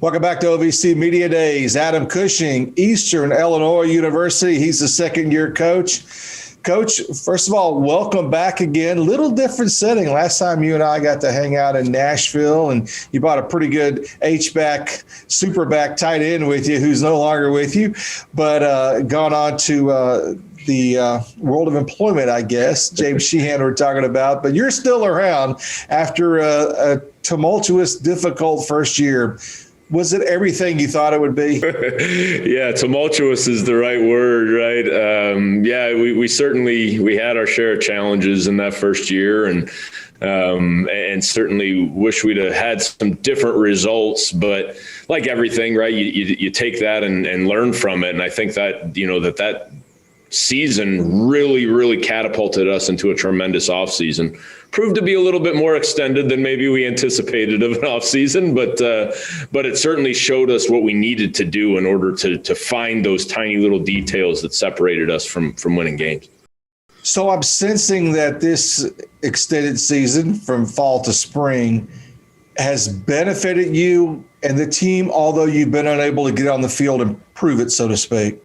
Welcome back to OVC Media Days. Adam Cushing, Eastern Illinois University. He's the second-year coach. Coach, first of all, welcome back again. Little different setting. Last time you and I got to hang out in Nashville, and you brought a pretty good H-back, superback tight end with you who's no longer with you, but gone on to the world of employment, I guess. James Sheehan we're talking about. But you're still around after a tumultuous, difficult first year. Was it everything you thought it would be? Yeah, tumultuous is the right word, right? We certainly had our share of challenges in that first year, and certainly wish we'd have had some different results. But like everything, right, you take that and learn from it. And I think that that season really catapulted us into a tremendous offseason. Proved to be a little bit more extended than maybe we anticipated of an offseason, but it certainly showed us what we needed to do in order to find those tiny little details that separated us from winning games. So I'm sensing that this extended season from fall to spring has benefited you and the team, although you've been unable to get on the field and prove it, so to speak.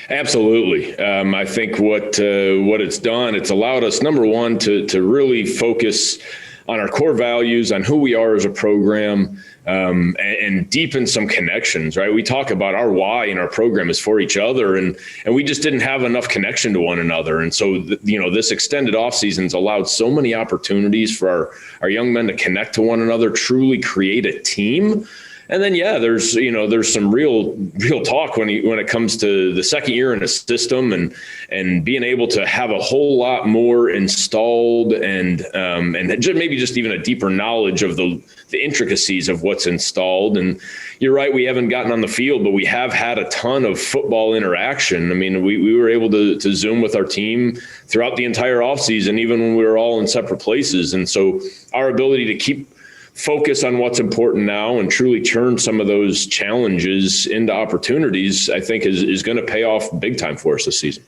Absolutely. I think what it's done, it's allowed us, number one, to really focus on our core values, on who we are as a program, and deepen some connections, right? We talk about our why in our program is for each other, and we just didn't have enough connection to one another. And so, this extended off season's allowed so many opportunities for our young men to connect to one another, truly create a team. And then, there's some real talk when it comes to the second year in a system and being able to have a whole lot more installed and maybe just even a deeper knowledge of the intricacies of what's installed. And you're right, we haven't gotten on the field, but we have had a ton of football interaction. I mean, we were able to Zoom with our team throughout the entire offseason, even when we were all in separate places. And so our ability to keep focus on what's important now and truly turn some of those challenges into opportunities, I think is going to pay off big time for us this season.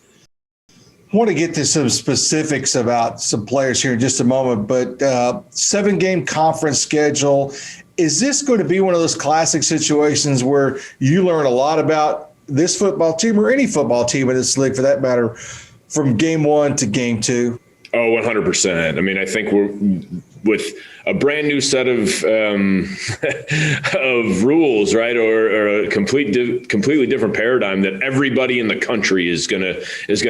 I want to get to some specifics about some players here in just a moment, but 7-game conference schedule. Is this going to be one of those classic situations where you learn a lot about this football team or any football team in this league for that matter from game 1 to game 2? Oh, 100%. I mean, I think we're with a brand new set of rules, right, or a completely different paradigm that everybody in the country is gonna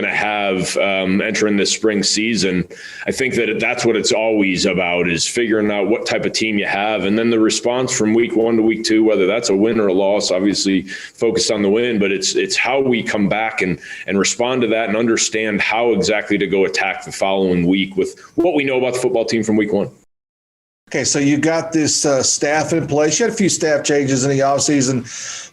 have entering this spring season. I think that's what it's always about, is figuring out what type of team you have, and then the response from week 1 to week 2, whether that's a win or a loss. Obviously, focused on the win, but it's how we come back and respond to that and understand how exactly to go attack the following week with what we know about the football team from week 1. Okay, so you got this staff in place. You had a few staff changes in the offseason,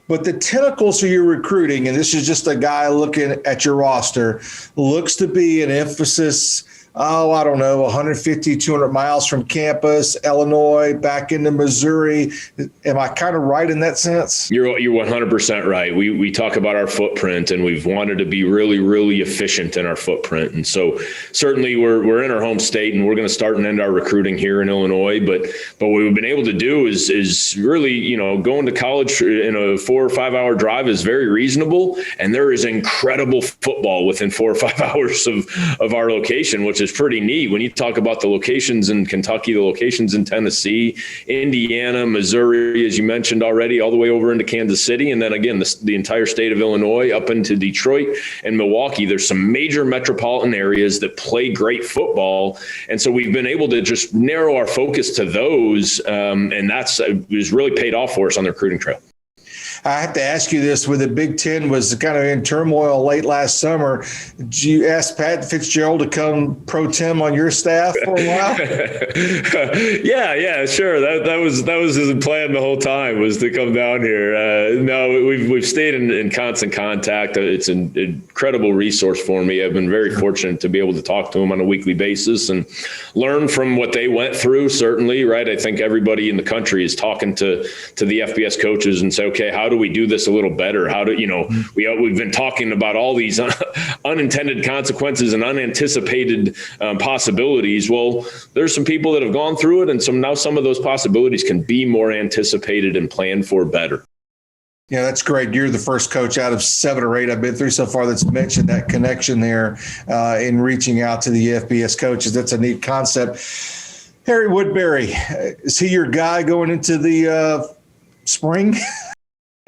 but the tentacles for your recruiting, and this is just a guy looking at your roster, looks to be an emphasis, 150, 200 miles from campus, Illinois, back into Missouri. Am I kind of right in that sense? You're 100% right. We talk about our footprint, and we've wanted to be really, really efficient in our footprint. And so certainly we're in our home state, and we're going to start and end our recruiting here in Illinois. But what we've been able to do is really, going to college in a 4 or 5 hour drive is very reasonable. And there is incredible football within 4 or 5 hours of our location, which is pretty neat. When you talk about the locations in Kentucky, the locations in Tennessee, Indiana, Missouri, as you mentioned already, all the way over into Kansas City, and then again the entire state of Illinois up into Detroit and Milwaukee. There's some major metropolitan areas that play great football, and so we've been able to just narrow our focus to those, and that's has really paid off for us on the recruiting trail. I have to ask you this: when the Big Ten was kind of in turmoil late last summer, did you ask Pat Fitzgerald to come pro tem on your staff for a while? Yeah, sure. That was his plan the whole time, was to come down here. No, we've stayed in constant contact. It's an incredible resource for me. I've been very fortunate to be able to talk to him on a weekly basis and learn from what they went through. Certainly, right. I think everybody in the country is talking to the FBS coaches and say, okay, how how do we do this a little better? How do, we've been talking about all these unintended consequences and unanticipated possibilities. Well, there's some people that have gone through it, and some of those possibilities can be more anticipated and planned for better. Yeah, that's great. You're the first coach out of 7 or 8 I've been through so far that's mentioned that connection there in reaching out to the FBS coaches. That's a neat concept. Harry Woodbury, is he your guy going into the spring?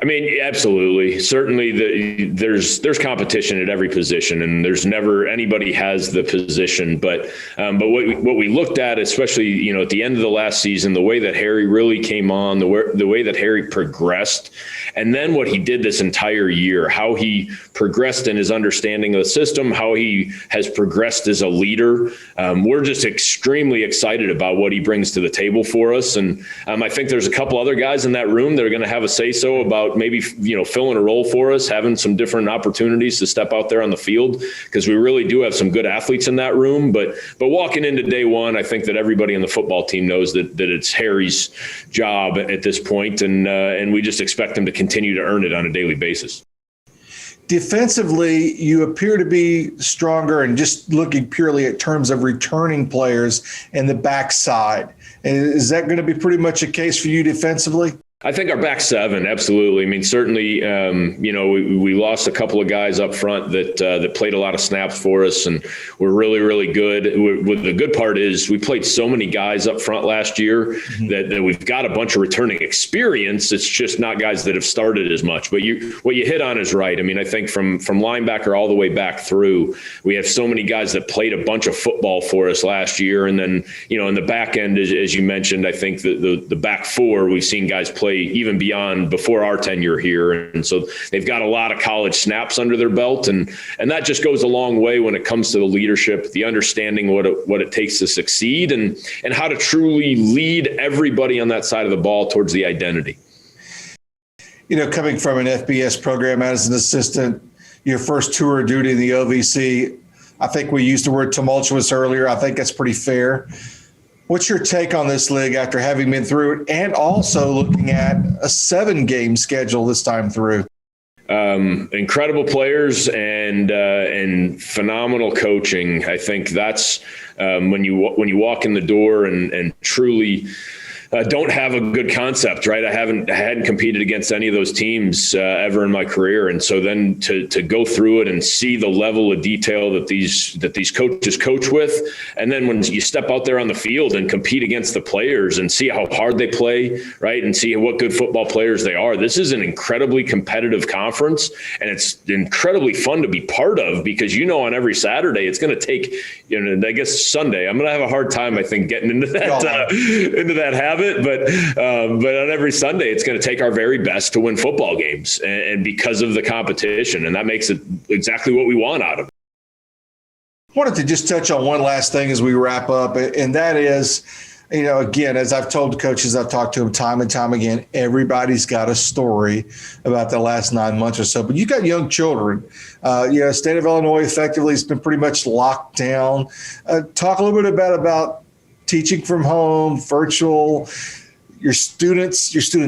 I mean, absolutely. Certainly, there's competition at every position, and there's never anybody has the position. But what we looked at, especially at the end of the last season, the way that Harry really came on, the way that Harry progressed, and then what he did this entire year, how he progressed in his understanding of the system, how he has progressed as a leader. We're just extremely excited about what he brings to the table for us, and I think there's a couple other guys in that room that are going to have a say-so about maybe filling a role for us, having some different opportunities to step out there on the field, because we really do have some good athletes in that room. But walking into day one, I think that everybody on the football team knows that it's Harry's job at this point, and we just expect him to continue to earn it on a daily basis. Defensively, you appear to be stronger, and just looking purely at terms of returning players and the backside. Is that going to be pretty much a case for you defensively? I think our back seven, absolutely. I mean, certainly, we lost a couple of guys up front that played a lot of snaps for us, and were really, really good. The good part is we played so many guys up front last year that we've got a bunch of returning experience. It's just not guys that have started as much. But what you hit on is right. I mean, I think from linebacker all the way back through, we have so many guys that played a bunch of football for us last year. And then, in the back end, as you mentioned, I think the back four, we've seen guys play even beyond before our tenure here. And so they've got a lot of college snaps under their belt. And that just goes a long way when it comes to the leadership, the understanding what it takes to succeed, and how to truly lead everybody on that side of the ball towards the identity. Coming from an FBS program as an assistant, your first tour of duty in the OVC, I think we used the word tumultuous earlier. I think that's pretty fair. What's your take on this league after having been through it, and also looking at a 7-game schedule this time through? Incredible players and phenomenal coaching. I think that's when you walk in the door and truly don't have a good concept, right? I hadn't competed against any of those teams ever in my career, and so then to go through it and see the level of detail that these coaches coach with, and then when you step out there on the field and compete against the players and see how hard they play, right, and see what good football players they are. This is an incredibly competitive conference, and it's incredibly fun to be part of, because on every Saturday it's going to take, I guess Sunday, I'm going to have a hard time, I think, getting into that habit. But on every Sunday, it's going to take our very best to win football games, and because of the competition, and that makes it exactly what we want out of it. I wanted to just touch on one last thing as we wrap up, and that is, again, as I've told coaches, I've talked to them time and time again, everybody's got a story about the last 9 months or so, but you got young children. State of Illinois effectively has been pretty much locked down. Talk a little bit about teaching from home, virtual. Your student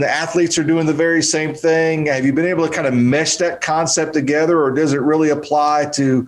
athletes are doing the very same thing. Have you been able to kind of mesh that concept together, or does it really apply to,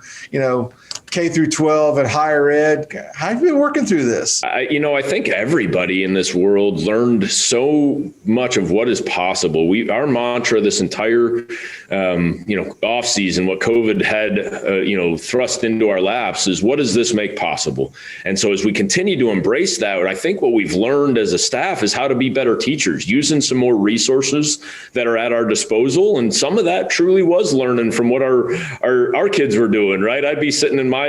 K through 12 and higher ed? How have you been working through this? I think everybody in this world learned so much of what is possible. Our mantra this entire, off season, what COVID had, thrust into our laps is, what does this make possible? And so as we continue to embrace that, I think what we've learned as a staff is how to be better teachers, using some more resources that are at our disposal. And some of that truly was learning from what our kids were doing, right? I'd be sitting in my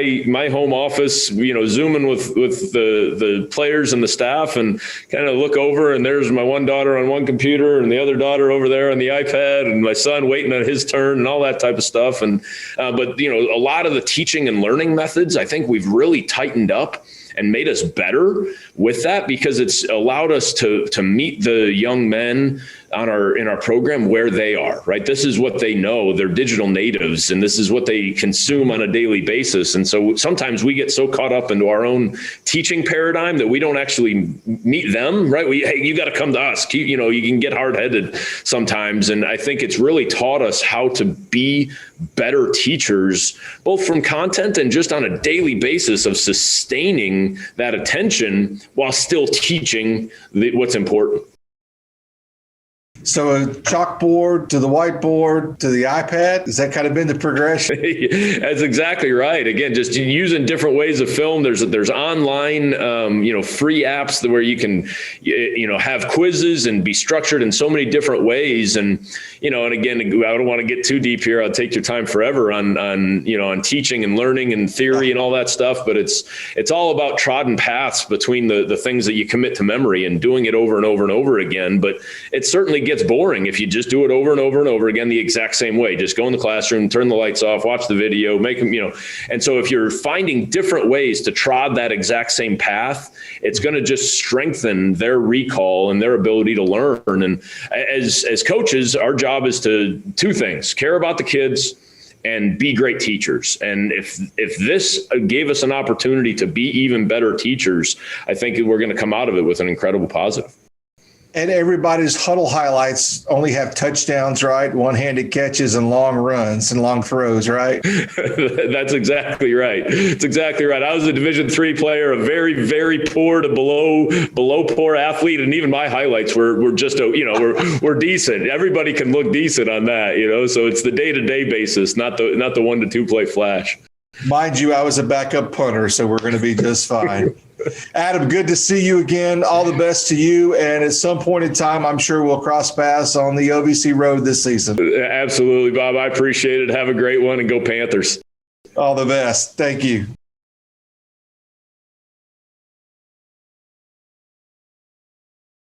home office, Zooming with the players and the staff, and kind of look over, and there's my one daughter on one computer and the other daughter over there on the iPad, and my son waiting on his turn and all that type of stuff. But a lot of the teaching and learning methods, I think we've really tightened up and made us better with that, because it's allowed us to meet the young men in our program where they are, right? This is what they know. They're digital natives, and this is what they consume on a daily basis. And so sometimes we get so caught up into our own teaching paradigm that we don't actually meet them, right? Hey, you got to come to us. You can get hard-headed sometimes. And I think it's really taught us how to be better teachers, both from content and just on a daily basis of sustaining that attention while still teaching what's important. So a chalkboard to the whiteboard to the iPad, has that kind of been the progression? That's exactly right. Again, just using different ways of film. There's online, free apps where you can, have quizzes and be structured in so many different ways. And again, I don't want to get too deep here. I'll take your time forever on teaching and learning and theory and all that stuff. But it's all about trodden paths between the things that you commit to memory and doing it over and over and over again. But it certainly gets boring if you just do it over and over and over again the exact same way. Just go in the classroom, turn the lights off, watch the video, make them, And so if you're finding different ways to trod that exact same path, it's going to just strengthen their recall and their ability to learn. And as coaches, our job is to two things: care about the kids and be great teachers. And if this gave us an opportunity to be even better teachers, I think we're going to come out of it with an incredible positive. And everybody's huddle highlights only have touchdowns, right? One-handed catches and long runs and long throws, right? That's exactly right. It's exactly right. I was a Division III player, a very, very poor to below poor athlete, and even my highlights were just we're decent. Everybody can look decent on that, So it's the day-to-day basis, not the 1-2 play flash. Mind you, I was a backup punter, so we're going to be just fine. Adam, good to see you again. All the best to you. And at some point in time, I'm sure we'll cross paths on the OVC road this season. Absolutely, Bob. I appreciate it. Have a great one and go Panthers. All the best. Thank you.